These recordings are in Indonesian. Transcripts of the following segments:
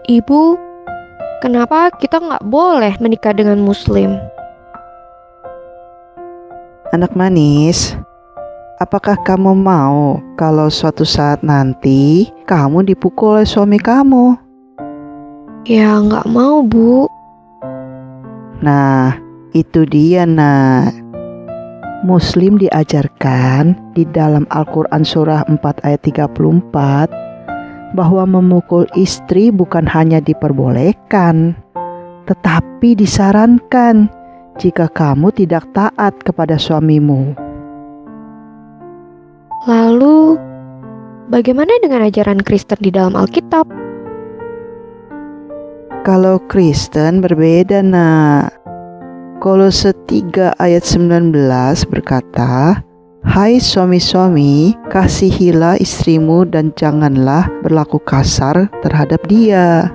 Ibu, kenapa kita nggak boleh menikah dengan Muslim? Anak manis, apakah kamu mau kalau suatu saat nanti kamu dipukul oleh suami kamu? Ya nggak mau, Bu. Nah, itu dia nak. Muslim diajarkan di dalam Al-Quran surah 4 ayat 34 bahwa memukul istri bukan hanya diperbolehkan, tetapi disarankan jika kamu tidak taat kepada suamimu. Lalu, bagaimana dengan ajaran Kristen di dalam Alkitab? Kalau Kristen berbeda nak. Kolose 3 ayat 19 berkata, "Hai suami-suami, kasihilah istrimu dan janganlah berlaku kasar terhadap dia."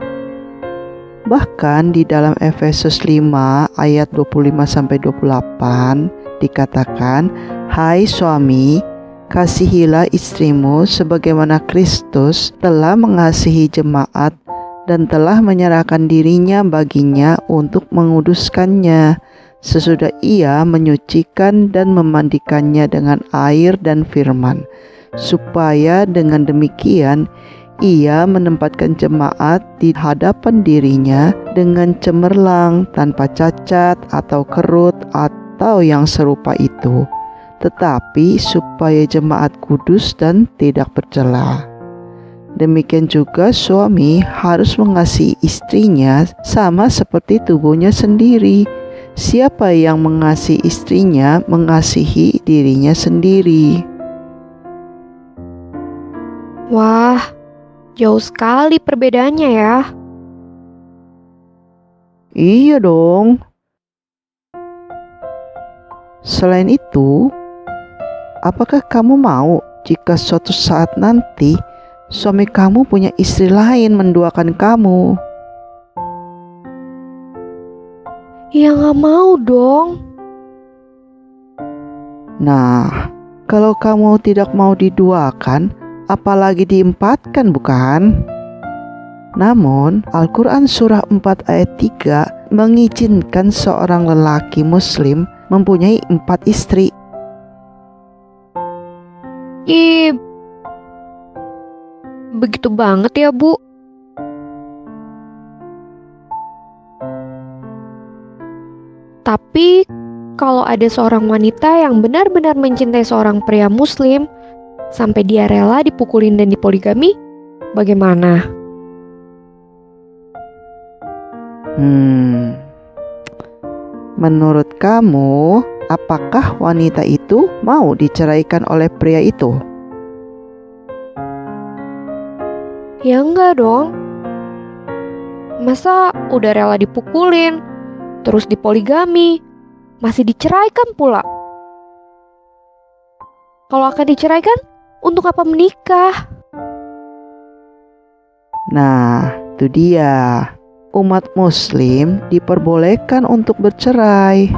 Bahkan di dalam Efesus 5 ayat 25-28 dikatakan, "Hai suami, kasihilah istrimu sebagaimana Kristus telah mengasihi jemaat dan telah menyerahkan dirinya baginya untuk menguduskannya, sesudah ia menyucikan dan memandikannya dengan air dan firman, supaya dengan demikian ia menempatkan jemaat di hadapan dirinya dengan cemerlang, tanpa cacat atau kerut atau yang serupa itu, tetapi supaya jemaat kudus dan tidak bercela. Demikian juga suami harus mengasihi istrinya sama seperti tubuhnya sendiri. Siapa yang mengasihi istrinya mengasihi dirinya sendiri. Wah, jauh sekali perbedaannya ya. Iya dong. Selain itu, apakah kamu mau jika suatu saat nanti suami kamu punya istri lain menduakan kamu? Ya nggak mau dong. Nah, kalau kamu tidak mau diduakan, apalagi diempatkan, bukan? Namun, Al-Quran surah 4 ayat 3 mengizinkan seorang lelaki muslim mempunyai 4 istri. Ih, begitu banget ya, Bu. Tapi, kalau ada seorang wanita yang benar-benar mencintai seorang pria muslim, sampai dia rela dipukulin dan dipoligami, bagaimana? Menurut kamu, apakah wanita itu mau diceraikan oleh pria itu? Ya enggak dong. Masa udah rela dipukulin, terus dipoligami, masih diceraikan pula? Kalau akan diceraikan, untuk apa menikah? Nah, itu dia. Umat muslim diperbolehkan untuk bercerai.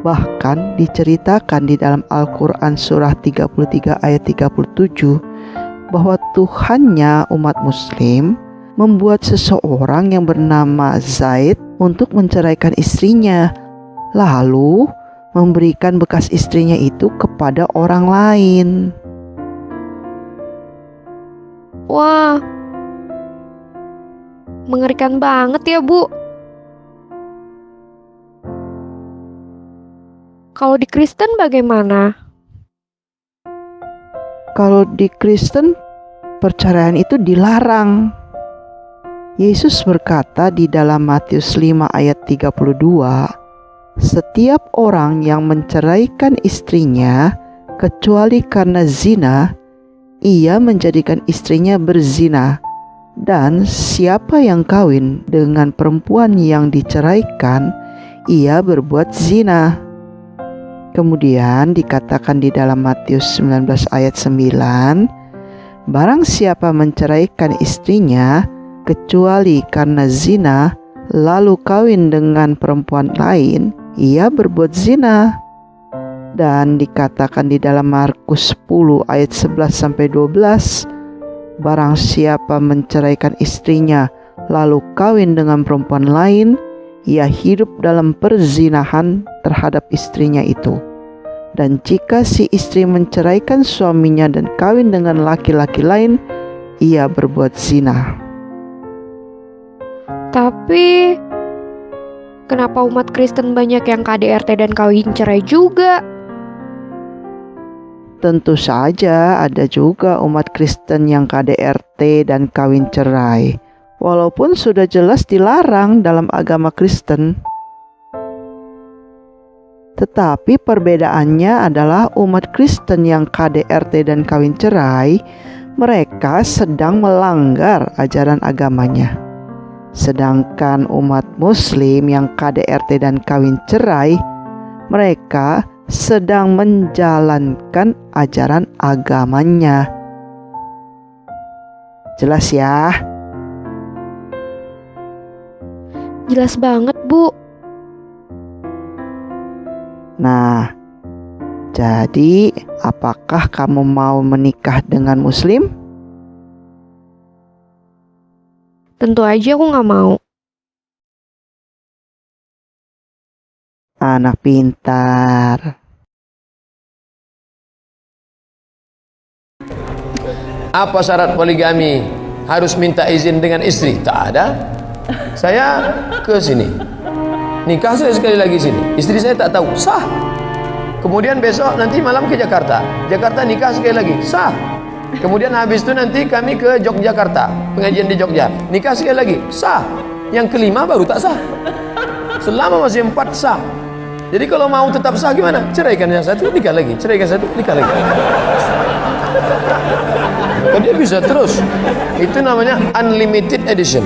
Bahkan diceritakan di dalam Al-Quran surah 33 ayat 37 bahwa Tuhannya umat muslim membuat seseorang yang bernama Zaid untuk menceraikan istrinya, lalu memberikan bekas istrinya itu kepada orang lain. Wah, mengerikan banget ya, Bu. Kalau di Kristen bagaimana? Kalau di Kristen, perceraian itu dilarang. Yesus berkata di dalam Matius 5 ayat 32, "Setiap orang yang menceraikan istrinya kecuali karena zina, ia menjadikan istrinya berzina. Dan siapa yang kawin dengan perempuan yang diceraikan, ia berbuat zina." Kemudian dikatakan di dalam Matius 19 ayat 9, "Barang siapa menceraikan istrinya kecuali karena zina, lalu kawin dengan perempuan lain, ia berbuat zina." Dan dikatakan di dalam Markus 10 ayat 11-12, Barang siapa menceraikan istrinya lalu kawin dengan perempuan lain, ia hidup dalam perzinahan terhadap istrinya itu. Dan jika si istri menceraikan suaminya dan kawin dengan laki-laki lain, ia berbuat zina. Tapi kenapa umat Kristen banyak yang KDRT dan kawin cerai juga? Tentu saja ada juga umat Kristen yang KDRT dan kawin cerai, walaupun sudah jelas dilarang dalam agama Kristen. Tetapi perbedaannya adalah umat Kristen yang KDRT dan kawin cerai, mereka sedang melanggar ajaran agamanya. Sedangkan umat Muslim yang KDRT dan kawin cerai, mereka sedang menjalankan ajaran agamanya. Jelas ya? Jelas banget, Bu. Nah, jadi apakah kamu mau menikah dengan Muslim? Tentu aja aku nggak mau. Anak pintar. Apa syarat poligami? Harus minta izin dengan istri? Tak ada. Saya ke sini, nikah saya sekali lagi sini, istri saya tak tahu, sah. Kemudian besok nanti malam ke Jakarta, nikah sekali lagi, sah. Kemudian habis itu nanti kami ke Yogyakarta, pengajian di Jogja, nikah sekali lagi, sah. Yang kelima baru tak sah. Selama masih 4 sah. Jadi kalau mau tetap sah gimana? Ceraikan yang satu, nikah lagi. Ceraikan satu, nikah lagi. Dia bisa terus. Itu namanya unlimited edition.